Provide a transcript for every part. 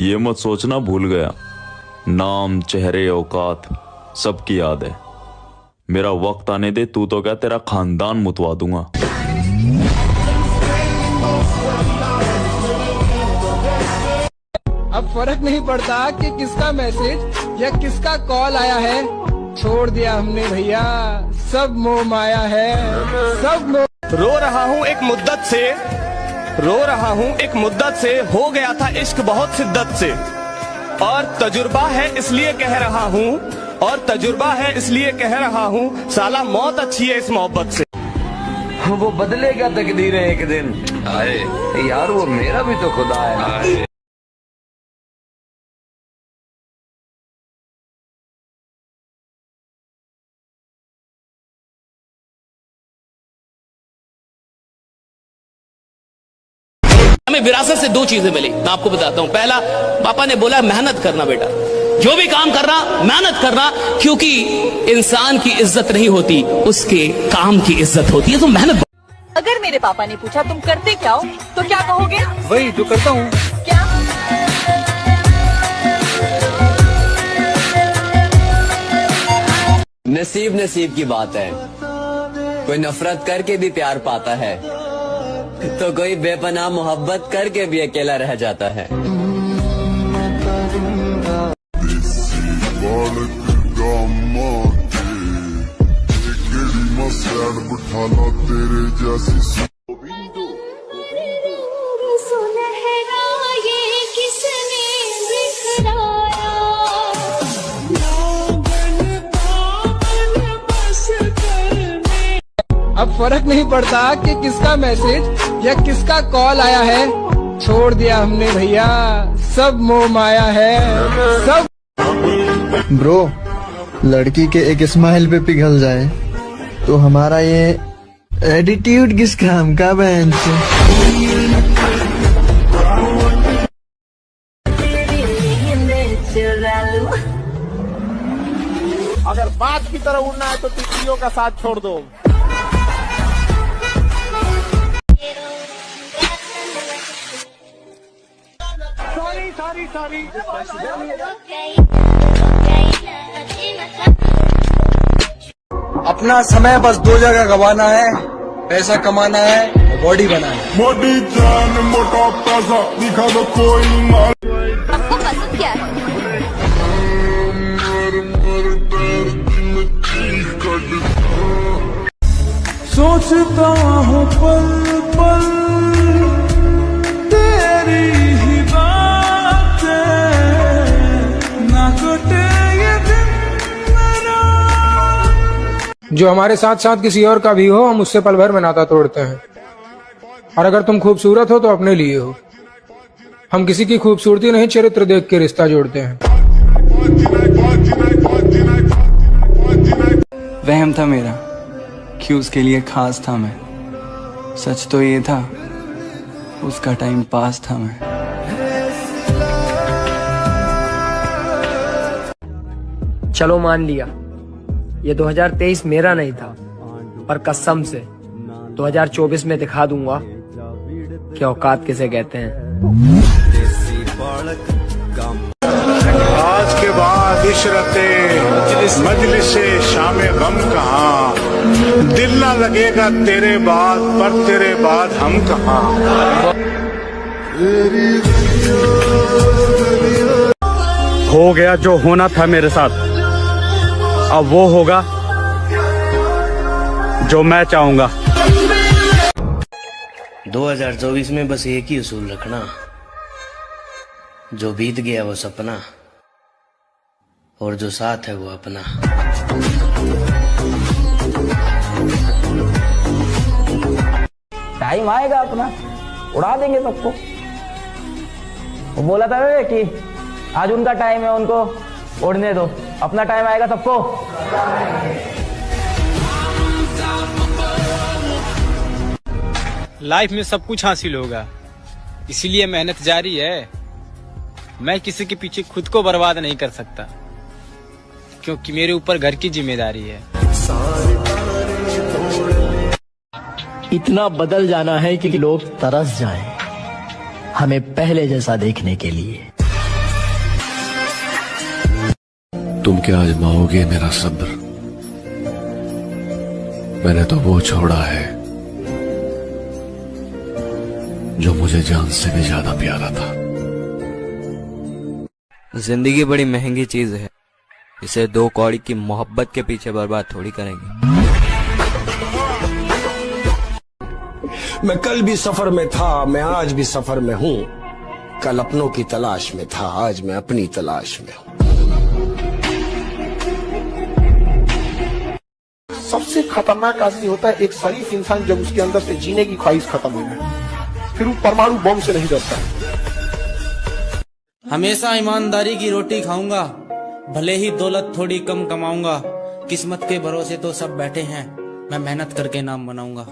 ये मत सोचना भूल गया, नाम चेहरे औकात सबकी याद है। मेरा वक्त आने दे, तू तो क्या तेरा खानदान मुतवा दूंगा। अब फर्क नहीं पड़ता कि किसका मैसेज या किसका कॉल आया है, छोड़ दिया हमने भैया सब मोह माया है, सब मोह। रो रहा हूँ एक मुद्दत से, रो रहा हूँ एक मुद्दत से, हो गया था इश्क बहुत शिद्दत से, और तजुर्बा है इसलिए कह रहा हूँ, और तजुर्बा है इसलिए कह रहा हूँ, साला मौत अच्छी है इस मोहब्बत से। वो बदलेगा तकदीरें एक दिन, आए यार वो मेरा भी तो खुदा है। हमें विरासत से दो चीजें मिली, मैं आपको बताता हूं। पहला, पापा ने बोला मेहनत करना बेटा, जो भी काम करना मेहनत करना, क्योंकि इंसान की इज्जत नहीं होती, उसके काम की इज्जत होती है, तो मेहनत। अगर मेरे पापा ने पूछा तुम करते क्या हो, तो क्या कहोगे? वही जो करता हूँ। क्या? नसीब नसीब की बात है, कोई नफरत करके भी प्यार पाता है, तो कोई बेपनाह मोहब्बत करके भी अकेला रह जाता है। अब फर्क नहीं पड़ता कि किसका मैसेज या किसका कॉल आया है, छोड़ दिया हमने भैया सब मोह माया है, सब। ब्रो, लड़की के एक स्माइल पे पिघल जाए तो हमारा ये एटीट्यूड किस काम का बहन से। अगर बात की तरह उड़ना है तो तितलियों का साथ छोड़ दो। सॉरी अपना समय बस दो जगह गवाना है, पैसा कमाना है, बॉडी बनाना है। मोटी जान मोटा पैसा दिखा दो कोई माल। आपको पसंद क्या है? सोचता हूँ पल पल तेरी ही बातें, ना कटे ये दिन मेरा। जो हमारे साथ साथ किसी और का भी हो, हम उससे पल भर में नाता तोड़ते हैं। और अगर तुम खूबसूरत हो तो अपने लिए हो, हम किसी की खूबसूरती नहीं चरित्र देख के रिश्ता जोड़ते हैं। वहम था मेरा कि उसके लिए खास था मैं, सच तो ये था उसका टाइम पास था मैं। चलो मान लिया ये 2023 मेरा नहीं था, पर कसम से 2024 में दिखा दूंगा कि औकात किसे कहते हैं। आज के बाद इशरते मजलिस से शामे गम कहाँ, दिल ना लगेगा तेरे बाद, पर तेरे बाद हम कहाँ। हो गया जो होना था मेरे साथ, अब वो होगा जो मैं चाहूंगा। 2024 में बस एक ही उसूल रखना, जो बीत गया वो सपना, और जो साथ है वो अपना। टाइम आएगा अपना, उड़ा देंगे सबको। वो बोला था रे कि आज उनका टाइम है, उनको उड़ने दो, अपना टाइम आएगा सबको। लाइफ में सब कुछ हासिल होगा, इसीलिए मेहनत जारी है। मैं किसी के पीछे खुद को बर्बाद नहीं कर सकता, क्योंकि मेरे ऊपर घर की जिम्मेदारी है। इतना बदल जाना है कि लोग तरस जाएं हमें पहले जैसा देखने के लिए। तुम क्या आजमाओगे मेरा सब्र? मैंने तो वो छोड़ा है जो मुझे जान से भी ज्यादा प्यारा था। जिंदगी बड़ी महंगी चीज है, इसे 2 कौड़ी की मोहब्बत के पीछे बर्बाद थोड़ी करेंगे। मैं कल भी सफर में था, मैं आज भी सफर में हूँ। कल अपनों की तलाश में था, आज मैं अपनी तलाश में हूँ। सबसे खतरनाक आदमी होता है एक शरीफ इंसान जब उसके अंदर से जीने की ख्वाहिश खत्म हो जाए, फिर वो परमाणु बम से नहीं डरता। हमेशा ईमानदारी की रोटी खाऊंगा, भले ही दौलत थोड़ी कम कमाऊंगा। किस्मत के भरोसे तो सब बैठे हैं, मैं मेहनत करके नाम बनाऊंगा।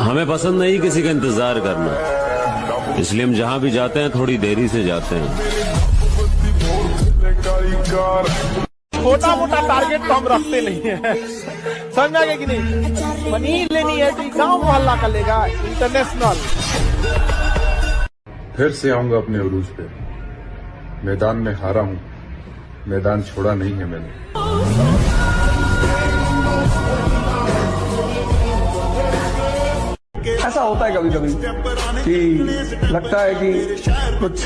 हमें पसंद नहीं किसी का इंतजार करना, इसलिए हम जहाँ भी जाते हैं थोड़ी देरी से जाते हैं। छोटा मोटा टारगेट तो हम रखते नहीं है, समझ में आ गया कि नहीं? मनी लेनी है तो गांव मोहल्ला का लेगा, इंटरनेशनल। फिर से आऊंगा अपने उरूज पे, मैदान में हारा हूँ, मैदान छोड़ा नहीं है मैंने। ऐसा होता है कभी कभी कि लगता है कि कुछ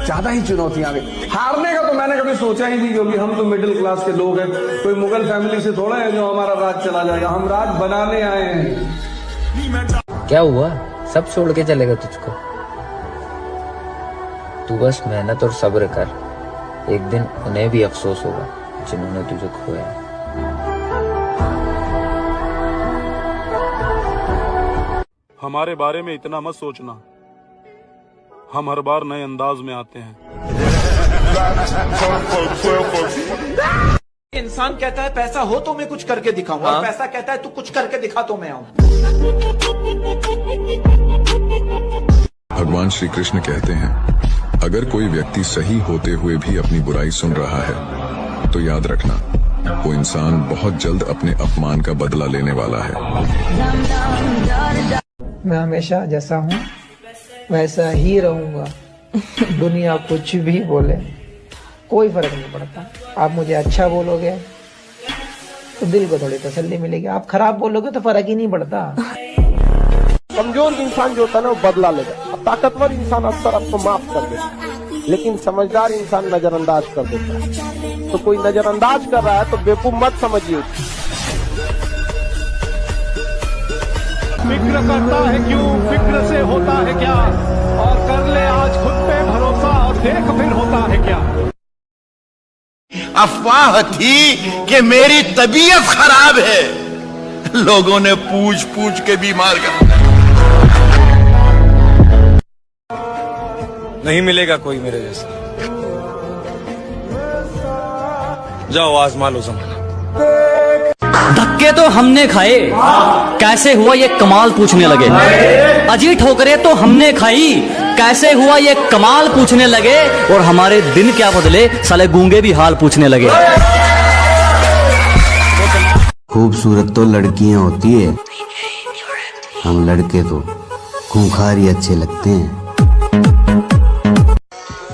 ज्यादा ही चुनौतियां आ गई। हारने का तो मैंने कभी सोचा ही नहीं, क्योंकि हम तो मिडिल क्लास के लोग हैं, कोई मुगल फैमिली से थोड़ा है जो हमारा राज चला जाएगा। हम राज बनाने आए हैं। क्या हुआ? सब छोड़ के चलेगा तुझको? तू बस मेहनत और सब्र कर, एक दिन उन्हें भी अफसोस होगा जिन्होंने तुझे खोया। हमारे बारे में इतना मत सोचना, हम हर बार नए अंदाज में आते हैं। इंसान कहता है पैसा हो तो मैं कुछ करके दिखाऊंगा, और पैसा कहता है तू कुछ करके दिखा तो मैं आऊं। भगवान श्री कृष्ण कहते हैं, अगर कोई व्यक्ति सही होते हुए भी अपनी बुराई सुन रहा है तो याद रखना, वो इंसान बहुत जल्द अपने अपमान का बदला लेने वाला है। मैं हमेशा जैसा हूँ वैसा ही रहूंगा। दुनिया कुछ भी बोले कोई फर्क नहीं पड़ता। आप मुझे अच्छा बोलोगे तो दिल को थोड़ी तसल्ली मिलेगी, आप खराब बोलोगे तो फर्क ही नहीं पड़ता। कमजोर इंसान जो होता है ना वो बदला लेगा, ताकतवर इंसान अक्सर आपको माफ कर देता है, लेकिन समझदार इंसान नजरअंदाज कर देता है। तो कोई नजरअंदाज कर रहा है तो बेवकूफ मत समझिए। फिक्र करता है क्यों, फिक्र से होता है क्या, और कर ले आज खुद पे भरोसा और देख फिर होता है क्या। अफवाह थी कि मेरी तबीयत खराब है, लोगों ने पूछ पूछ के बीमार कर दिया। नहीं मिलेगा कोई मेरे जैसा, जाओ आजमा लो जमाना। धक्के तो हमने खाए, कैसे हुआ ये कमाल पूछने लगे। अजी ठोकरें तो हमने खाई, कैसे हुआ ये कमाल पूछने लगे। और हमारे दिन क्या बदले, साले गूंगे भी हाल पूछने लगे। खूबसूरत तो लड़कियां होती है, हम लड़के तो खूंखार ही अच्छे लगते हैं।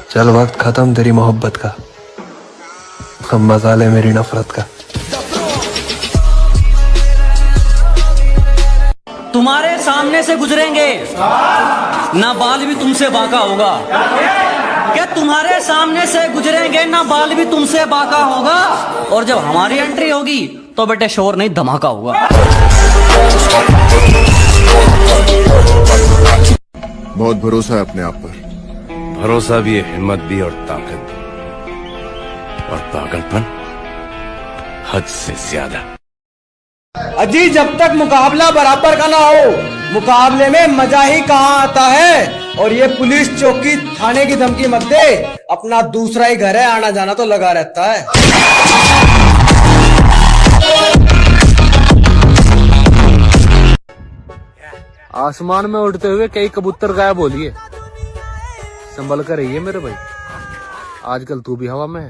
चल वक्त खत्म तेरी मोहब्बत का, हम मसाले मेरी नफरत का। तुम्हारे सामने से गुजरेंगे ना बाल भी तुमसे बाका होगा। क्या तुम्हारे सामने से गुजरेंगे ना बाल भी तुमसे बाका होगा। और जब हमारी एंट्री होगी तो बेटे शोर नहीं धमाका होगा। बहुत भरोसा है अपने आप पर। भरोसा भी है, हिम्मत भी और ताकत भी, और पागलपन हद से ज्यादा। अजी जब तक मुकाबला बराबर का ना हो, मुकाबले में मजा ही कहाँ आता है। और ये पुलिस चौकी थाने की धमकी मत दे, अपना दूसरा ही घर है, आना जाना तो लगा रहता है। आसमान में उड़ते हुए कई कबूतर गायब हो लिए, संभल कर रहिए मेरे भाई, आजकल तू भी हवा में है।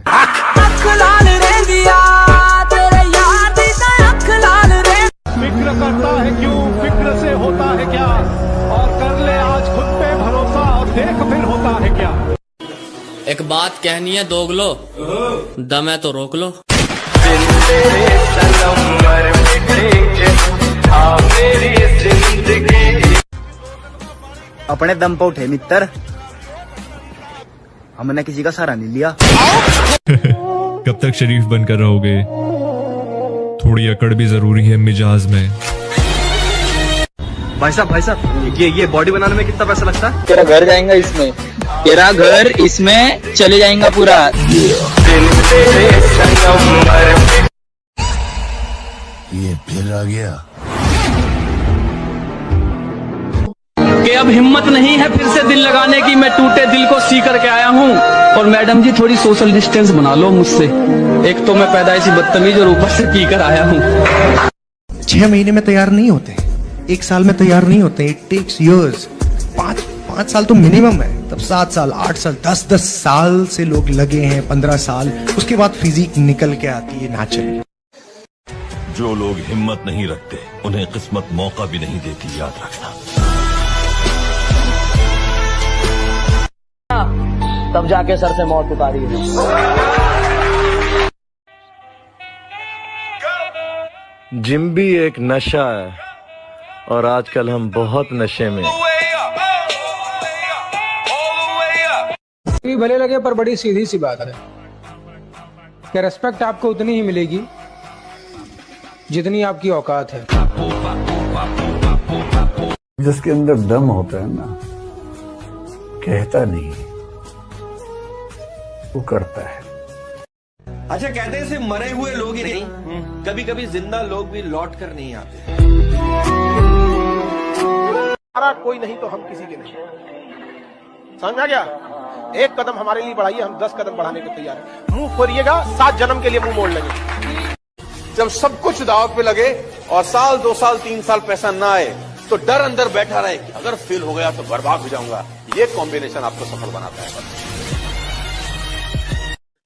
फिक्र करता है क्यों, फिक्र से होता है क्या, और कर ले आज खुद पे भरोसा और देख फिर होता है क्या। एक बात कहनी है दोगलो, दम है तो रोक लो। अपने दम पर उठे मित्र, हमने किसी का सहारा नहीं लिया। कब तक शरीफ बनकर रहोगे? थोड़ी अकड़ भी जरूरी है मिजाज में। भाई साहब ये बॉडी बनाने में कितना पैसा लगता है? तेरा घर जाएगा इसमें, तेरा घर इसमें चले जाएगा पूरा। ये फिर आ गया कि अब हिम्मत नहीं है फिर से दिल लगाने की, मैं टूटे दिल को सी करके आया हूँ। और मैडम जी थोड़ी सोशल डिस्टेंस बना लो मुझसे, एक तो मैं पैदाइशी बदतमीज और ऊपर से पी कर आया हूँ। 6 महीने में तैयार नहीं होते, 1 साल में तैयार नहीं होते, इट टेक्स इयर्स। 5 साल तो मिनिमम है, तब 7 साल 8 साल 10 साल से लोग लगे हैं, 15 साल, उसके बाद फिजिक निकल के आती है नेचुरली। जो लोग हिम्मत नहीं रखते उन्हें किस्मत मौका भी नहीं देती, याद रखना। तब जाके सर से मौत उतारी है। जिम भी एक नशा है और आजकल हम बहुत नशे में। भले लगे पर बड़ी सीधी सी बात है कि रेस्पेक्ट आपको उतनी ही मिलेगी जितनी आपकी औकात है। जिसके अंदर दम होता है ना, कहता नहीं, वो करता है। अच्छा, कहते हैं सिर्फ मरे हुए लोग ही नहीं, कभी कभी जिंदा लोग भी लौट कर नहीं आते। हमारा कोई नहीं तो हम किसी के नहीं, समझ आ गया? एक कदम हमारे लिए बढ़ाइए, हम 10 कदम बढ़ाने को तैयार हैं। मुंह खोलिएगा, 7 जन्म के लिए मुंह मोड़ लेंगे। जब सब कुछ दाव पे लगे और साल 2 साल 3 साल पैसा ना आए तो डर अंदर बैठा रहे कि अगर फेल हो गया तो बर्बाद हो जाऊंगा। ये कॉम्बिनेशन आपको सफल बनाता है।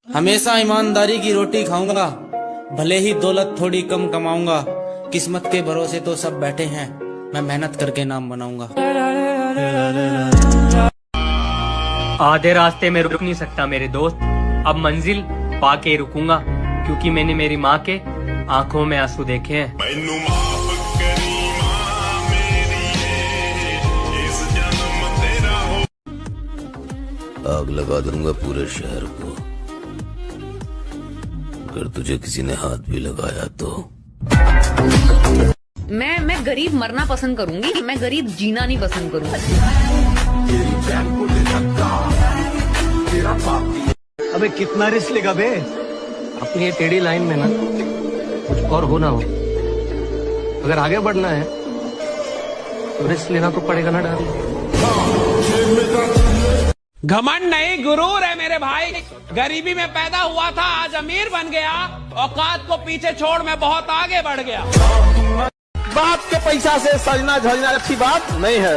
हमेशा ईमानदारी की रोटी खाऊंगा, भले ही दौलत थोड़ी कम कमाऊंगा। किस्मत के भरोसे तो सब बैठे हैं, मैं मेहनत करके नाम बनाऊंगा। आधे रास्ते में रुक नहीं सकता मेरे दोस्त, अब मंजिल पाके रुकूंगा, क्योंकि मैंने मेरी माँ के आंखों में आंसू देखे हैं। आग लगा दूंगा पूरे शहर को, अगर तुझे किसी ने हाथ भी लगाया तो। मैं गरीब मरना पसंद करूंगी, मैं गरीब जीना नहीं पसंद करूंगी। अबे कितना रिस्क लेगा बे? अपनी ये टेढ़ी लाइन में ना कुछ और हो ना हो, अगर आगे बढ़ना है तो रिस्क लेना तो पड़ेगा ना। डाल घमंड नहीं गुरूर है मेरे भाई। गरीबी में पैदा हुआ था, आज अमीर बन गया। औकात को पीछे छोड़ मैं बहुत आगे बढ़ गया। बाप के पैसा से सजना झजना अच्छी बात नहीं है।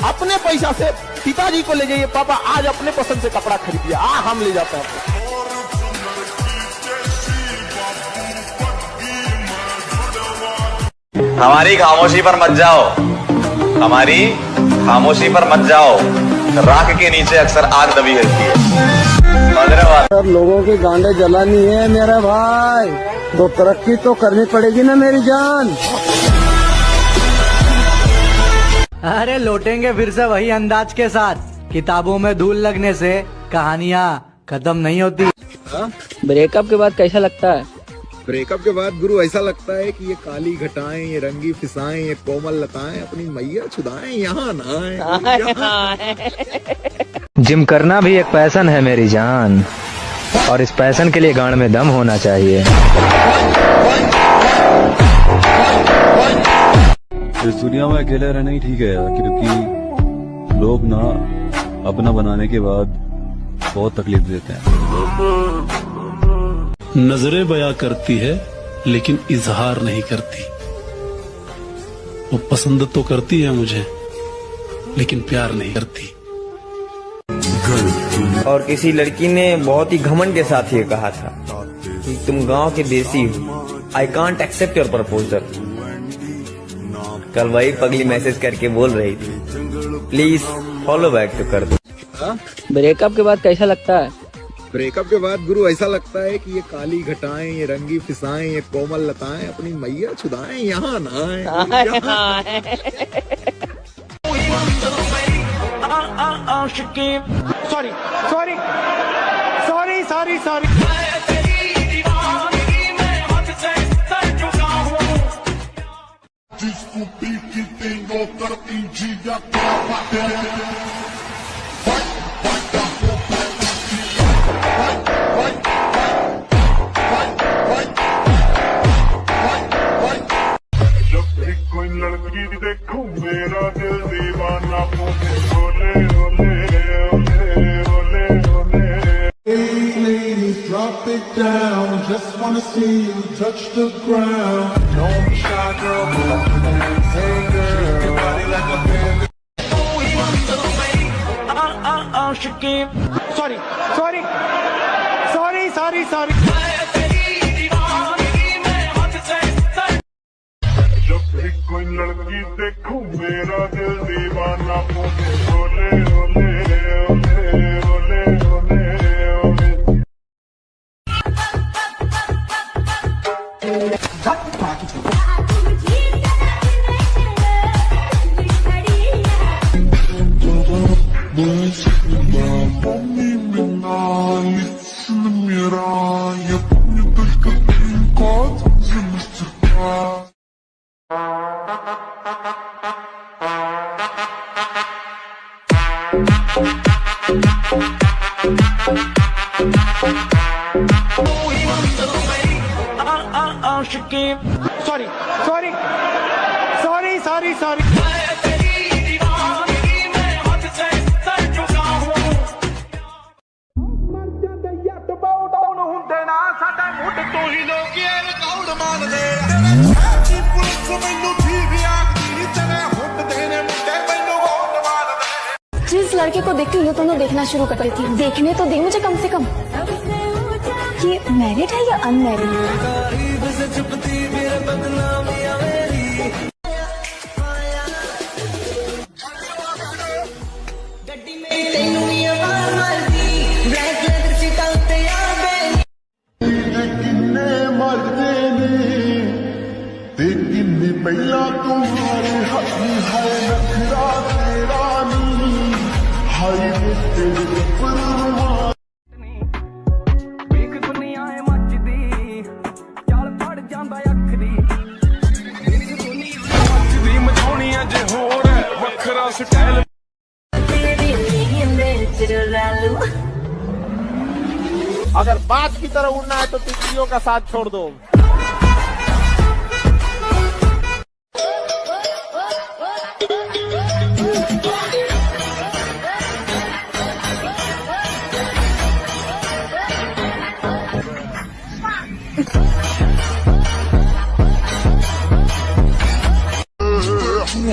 अपने पैसा से पिताजी को ले जाइए, पापा आज अपने पसंद से कपड़ा खरीदिए, हम ले जाते हैं। हमारी खामोशी पर मत जाओ, हमारी खामोशी पर मत जाओ। राख के नीचे अक्सर आग दबी रहती है। सब लोगों की गांडे जलानी है मेरा भाई, तो तरक्की तो करनी पड़ेगी ना मेरी जान। अरे लौटेंगे फिर से वही अंदाज के साथ। किताबों में धूल लगने से कहानियाँ खत्म नहीं होती। ब्रेकअप के बाद कैसा लगता है? ब्रेकअप के बाद गुरु ऐसा लगता है कि ये काली घटाएं, ये रंगी फिसाएं, ये कोमल लताएं अपनी मैया छुदाएं, यहाँ ना आए। जिम करना भी एक पैशन है मेरी जान, और इस पैशन के लिए गांड में दम होना चाहिए। इस दुनिया में अकेले रहना ही ठीक है यार, क्योंकि लोग ना अपना बनाने के बाद बहुत तकलीफ देते हैं। नजरें बयां करती है लेकिन इजहार नहीं करती। वो पसंद तो करती है मुझे लेकिन प्यार नहीं करती। और किसी लड़की ने बहुत ही घमंड के साथ ये कहा था कि तुम गांव के देसी हो, I can't accept your proposal. कल वही पगली मैसेज करके बोल रही थी, प्लीज फॉलो बैक तो कर दो। ब्रेकअप के बाद कैसा लगता है? ब्रेकअप के बाद गुरु ऐसा लगता है कि ये काली घटाएं, ये रंगी फिसाएं, ये कोमल लताएं अपनी मैया छुदाएं, यहाँ ना sorry sorry sorry sorry sorry. कोई लड़की देखो मेरा दिल दीवाना बोले ओले ओले ओले ओले। Hey ladies, drop it down. Just wanna see you touch the ground. No, I'm a shy girl, but I can dance. Hey girl, shake your body like a band. Sorry, sorry, sorry, sorry, sorry. कोई लड़की देखो मेरा दिल दीवाना बोले ओले ओले ओले ओले ओले ओले। Sorry, sorry, sorry, sorry, sorry. जिस लड़के को देखती हूँ तो देखना शुरू कर देती हूँ। देखने तो दे मुझे कम से कम। ये मैरिड है या अनमैरिड? पहला तुम्हारे हाथ है नखरा तेरा नी हाय तेरे परवा। ਵੇਖ ਦੁਨੀਆ ਹੈ ਮੱਚਦੀ ਚੱਲ ਫੜ ਜਾਂਦਾ ਅੱਖਰੀ ਵੇਖ ਦੁਨੀਆ ਮੱਚਦੀ ਮਚਾਉਣੀ ਅੱਜ ਹੋਰ ਹੈ ਵੱਖਰਾ ਸਟਾਈਲ। अगर बाज की तरह उड़ना है तो तितलियों का साथ छोड़ दो।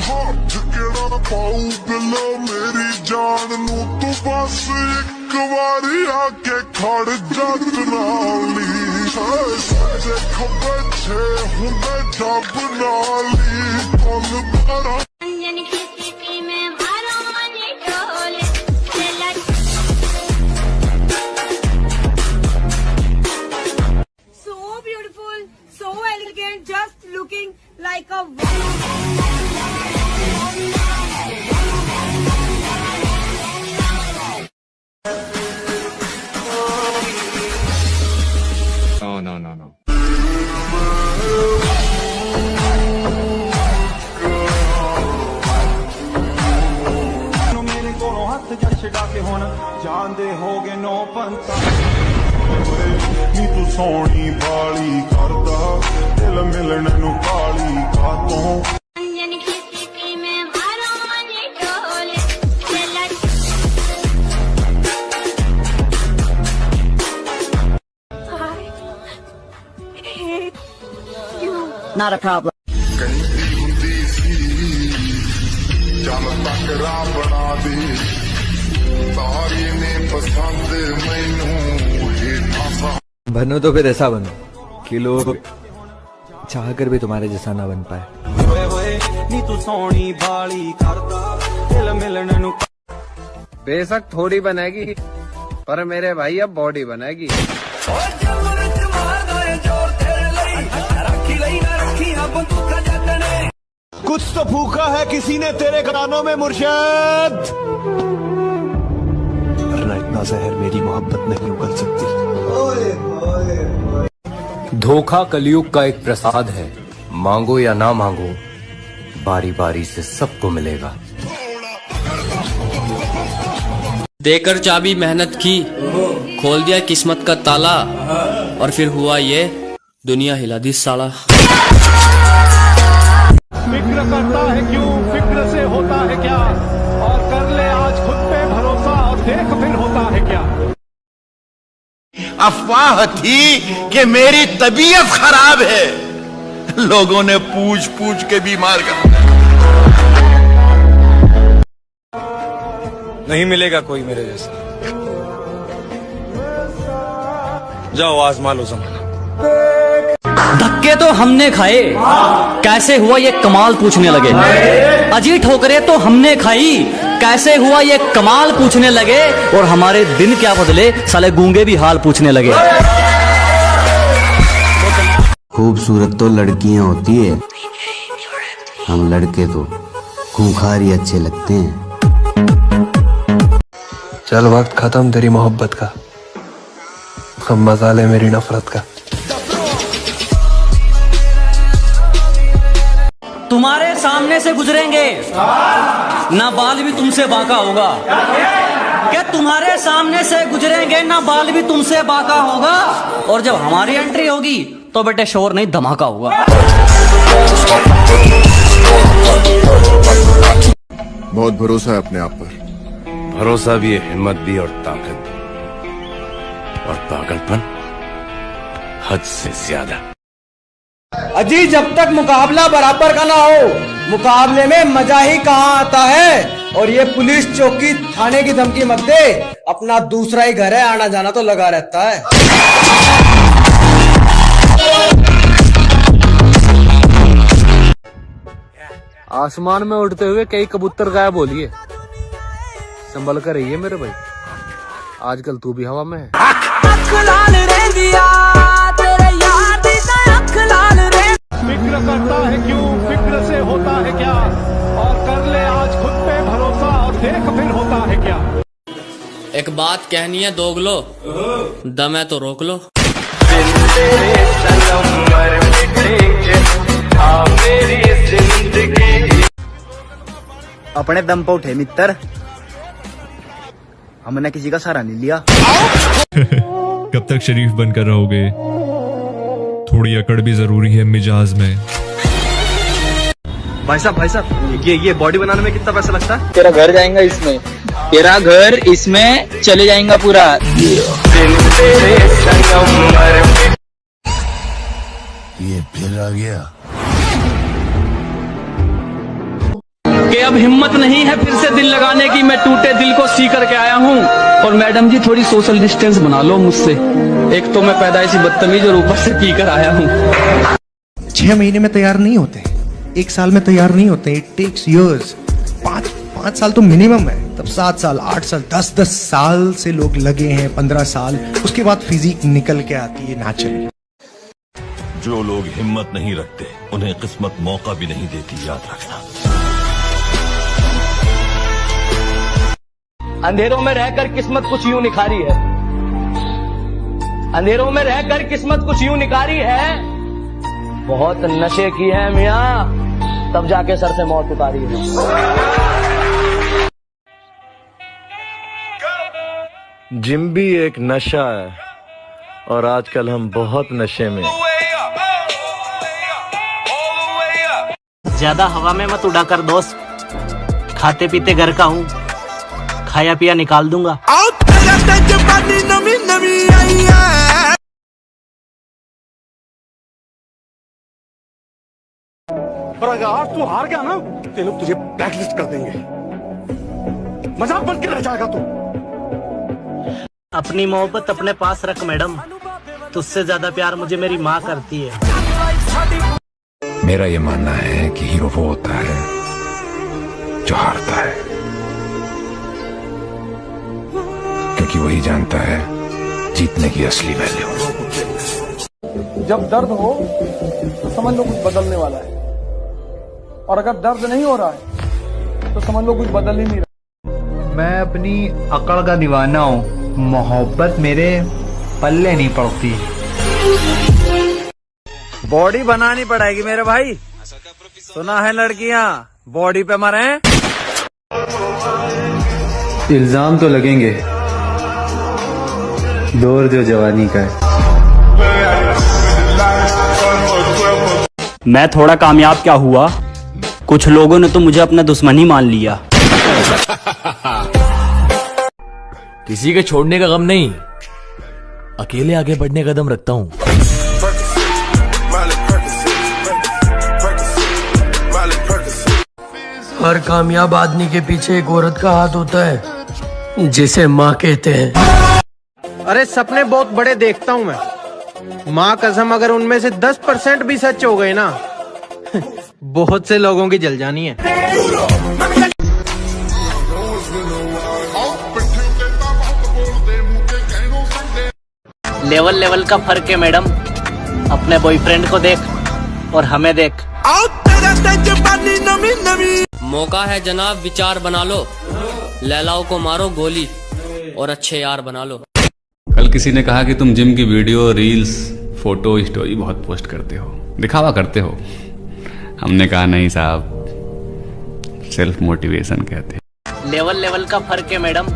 हाथ केड़ा पाऊ बिला मेरी जान नू तू बस एक बारी आके खड़ जग नाली सच्चे खब्बे छे हुंदे डब नाली कुल बारा So beautiful, so elegant, just looking like a No, no, no. ਮੇਰੇ ਕੋਲੋਂ ਹੱਥ ਜੜ ਛਡਾ ਕੇ ਹੁਣ ਜਾਂਦੇ ਹੋਗੇ ਨੋ ਪੰਤਾ ਨੀ ਤੂੰ ਸੋਹਣੀ ਵਾਲੀ ਕਰਦਾ ਦਿਲ ਮਿਲਣ ਨੂੰ ਕਾਲੀ ਕਾਤੋਂ। Not a problem. ਕਹਿੰਦੀ ਹੁੰਦੀ ਸੀ ਚੱਲ ਤਕੜਾ ਬਣਾ ਦੇ ਤਾਰੀ ਨੇ ਪਸੰਦ ਮੈਨੂੰ ਹੇਠਾਂ। बनो तो फिर ऐसा बनो कि लोग चाह कर भी तुम्हारे जैसा ना बन पाए। ਓਏ ਨੀ ਤੂੰ ਸੋਹਣੀ ਵਾਲੀ ਕਰਦਾ ਦਿਲ ਮਿਲਣ ਨੂੰ। बेशक थोड़ी बनेगी, पर मेरे भाई अब बॉडी बनेगी। कुछ तो फूका है किसी ने तेरे कानों में मुर्शिद, वरना इतना जहर मेरी मोहब्बत नहीं उगल सकती। धोखा कलयुग का एक प्रसाद है, मांगो या ना मांगो बारी बारी से सबको मिलेगा। देकर चाबी मेहनत की, खोल दिया किस्मत का ताला, और फिर हुआ ये दुनिया हिला दी साला। फिक्र करता है क्यों, फिक्र से होता है क्या, और कर ले आज खुद पे भरोसा और देख फिर होता है क्या। अफवाह थी कि मेरी तबीयत खराब है, लोगों ने पूछ पूछ के बीमार कर दिया। नहीं मिलेगा कोई मेरे जैसा, जाओ आजमा लो जमाना। धक्के तो हमने खाए, कैसे हुआ ये कमाल पूछने लगे। अजी ठोकरे तो हमने खाई, कैसे हुआ ये कमाल पूछने लगे। और हमारे दिन क्या बदले, साले गूंगे भी हाल पूछने लगे। खूबसूरत तो लड़कियां होती है, हम लड़के तो खूंखार ही अच्छे लगते हैं। चल वक्त खत्म तेरी मोहब्बत का, हम मसाले मेरी नफरत का। तुम्हारे सामने से गुजरेंगे ना बाल भी तुमसे बाका होगा। क्या तुम्हारे सामने से गुजरेंगे ना बाल भी तुमसे बाका होगा। और जब हमारी एंट्री होगी तो बेटे शोर नहीं धमाका होगा। बहुत भरोसा है अपने आप पर। भरोसा भी है, हिम्मत भी और ताकत, और पागलपन हद से ज्यादा। अजी जब तक मुकाबला बराबर का ना हो, मुकाबले में मजा ही कहाँ आता है। और ये पुलिस चौकी थाने की धमकी मत दे, अपना दूसरा ही घर है, आना जाना तो लगा रहता है। आसमान में उड़ते हुए कई कबूतर गायब हो लिए, संभल कर रही है मेरे भाई, आजकल तू भी हवा में है। फिक्र करता है क्यों, फिक्र से होता है क्या, और कर ले आज खुद पे भरोसा और देख फिर होता है क्या। एक बात कहनी है दोगलो, दम है तो रोक लो। अपने दम पर उठे मित्र, हमने किसी का सहारा नहीं लिया। कब तक शरीफ बनकर रहोगे, थोड़ी अकड़ भी जरूरी है मिजाज में। भाई साहब ये बॉडी बनाने में कितना पैसा लगता है? तेरा घर जाएगा इसमें, तेरा घर इसमें चले जाएगा पूरा। ये फिर आ गया कि अब हिम्मत नहीं है फिर से दिल लगाने की, मैं टूटे दिल को सी करके आया हूँ। और मैडम जी थोड़ी सोशल डिस्टेंस बना लो मुझसे, एक तो मैं पैदाइशी बदतमीज और ऊपर से पी कर आया हूँ। 6 महीने में तैयार नहीं होते, 1 साल में तैयार नहीं होते, इट टेक्स इयर्स। 5 साल तो मिनिमम है, तब 7 साल 8 साल 10 साल से लोग लगे हैं, 15 साल, उसके बाद फिजिक निकल के आती है नेचुरली। जो लोग हिम्मत नहीं रखते उन्हें किस्मत मौका भी नहीं देती, याद रखना। अंधेरों में रहकर किस्मत कुछ यूं निखारी है, अंधेरों में रहकर किस्मत कुछ यूं निखारी है। बहुत नशे की है मियाँ, तब जाके सर से मौत उतारी है। जिम भी एक नशा है, और आजकल हम बहुत नशे में। ज्यादा हवा में मत उड़ा कर दोस्त, खाते पीते घर का हूँ, खाया पिया निकाल दूंगा। पर अगर आज तू हार गया ना, तो लोग तुझे ब्लैकलिस्ट कर देंगे, मजाक बन के रह जाएगा तू। अपनी मोहब्बत अपने पास रख मैडम, तुझसे ज्यादा प्यार मुझे मेरी माँ करती है। मेरा ये मानना है कि हीरो वो होता है जो हारता है, क्योंकि वही जानता है जीतने की असली वैल्यू। जब दर्द हो तो समझ लो कुछ बदलने वाला है, और अगर दर्द नहीं हो रहा है तो समझ लो कुछ बदल ही नहीं रहा। मैं अपनी अकड़ का दीवाना हूँ, मोहब्बत मेरे पल्ले नहीं पड़ती। बॉडी बनानी पड़ेगी मेरे भाई, सुना है लड़कियां बॉडी पे मरे। इल्जाम तो लगेंगे, दौर जो जवानी का है। मैं थोड़ा कामयाब क्या हुआ, कुछ लोगों ने तो मुझे अपना दुश्मन ही मान लिया। किसी के छोड़ने का गम नहीं, अकेले आगे बढ़ने का कदम रखता हूँ। हर कामयाब आदमी के पीछे एक औरत का हाथ होता है, जिसे माँ कहते हैं। अरे सपने बहुत बड़े देखता हूँ मैं, माँ कसम अगर उनमें से 10% भी सच हो गए ना बहुत से लोगों की जल जानी है। लेवल लेवल का फर्क है मैडम, अपने बॉयफ्रेंड को देख और हमें देख। मौका है जनाब, विचार बना लो, लैलाओं को मारो गोली और अच्छे यार बना लो। कल किसी ने कहा कि तुम जिम की वीडियो, रील्स, फोटो, स्टोरी बहुत पोस्ट करते हो, दिखावा करते हो। हमने कहा नहीं साहब, सेल्फ मोटिवेशन कहते हैं। लेवल लेवल का फर्क है मैडम,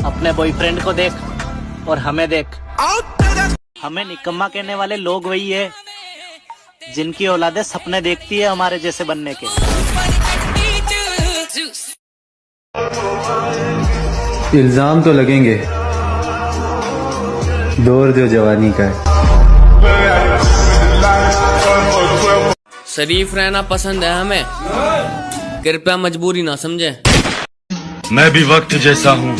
अपने बॉयफ्रेंड को देख और हमें देख। हमें निकम्मा कहने वाले लोग वही है जिनकी औलादे सपने देखती है हमारे जैसे बनने के। इल्जाम तो लगेंगे, दौर जो जवानी का है। शरीफ रहना पसंद है हमें, कृपया मजबूरी ना समझे। मैं भी वक्त जैसा हूँ,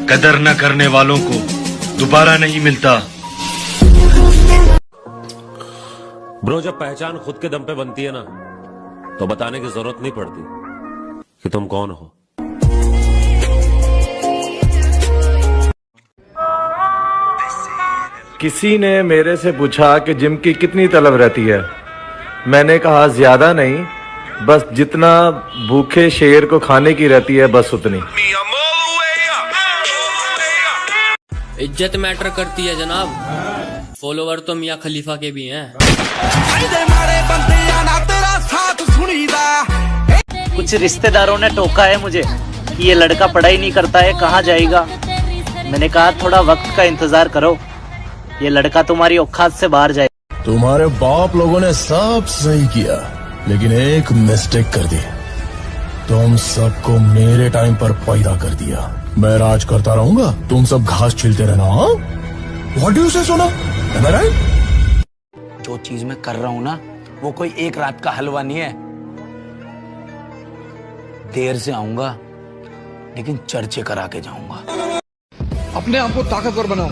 कदर न करने वालों को दोबारा नहीं मिलता। ब्रो, जब पहचान खुद के दम पे बनती है ना, तो बताने की जरूरत नहीं पड़ती कि तुम कौन हो। किसी ने मेरे से पूछा कि जिम की कितनी तलब रहती है। मैंने कहा ज्यादा नहीं, बस जितना भूखे शेर को खाने की रहती है, बस उतनी। इज्जत मैटर करती है जनाब, फॉलोवर तो मियां खलीफा के भी हैं। कुछ रिश्तेदारों ने टोका है मुझे कि ये लड़का पढ़ाई नहीं करता है, कहाँ जाएगा। मैंने कहा थोड़ा वक्त का इंतजार करो, ये लड़का तुम्हारी औकात से बाहर जाए। तुम्हारे बाप लोगों ने सब सही किया, लेकिन एक मिस्टेक कर दी। तुम सबको मेरे टाइम पर पैदा कर दिया। मैं राज करता रहूंगा, तुम सब घास छीलते रहना। व्हाट डू यू से सोना? Am I right? जो चीज मैं कर रहा हूं ना, वो कोई एक रात का हलवा नहीं है। देर से आऊंगा, लेकिन चर्चे करा के जाऊंगा। अपने आप को ताकतवर बनाओ,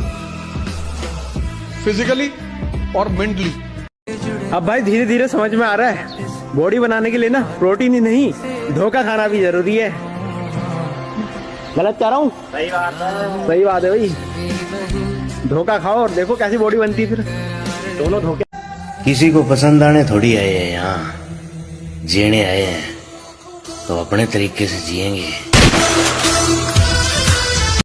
फिजिकली और मेंटली। अब भाई धीरे धीरे समझ में आ रहा है, बॉडी बनाने के लिए ना प्रोटीन ही नहीं, धोखा खाना भी जरूरी है। गलत कह रहा हूँ? सही बात है भाई, धोखा खाओ और देखो कैसी बॉडी बनती है। फिर दोनों धोखे। किसी को पसंद आने थोड़ी आए हैं यहाँ, जीने आए हैं, तो अपने तरीके से जिएंगे।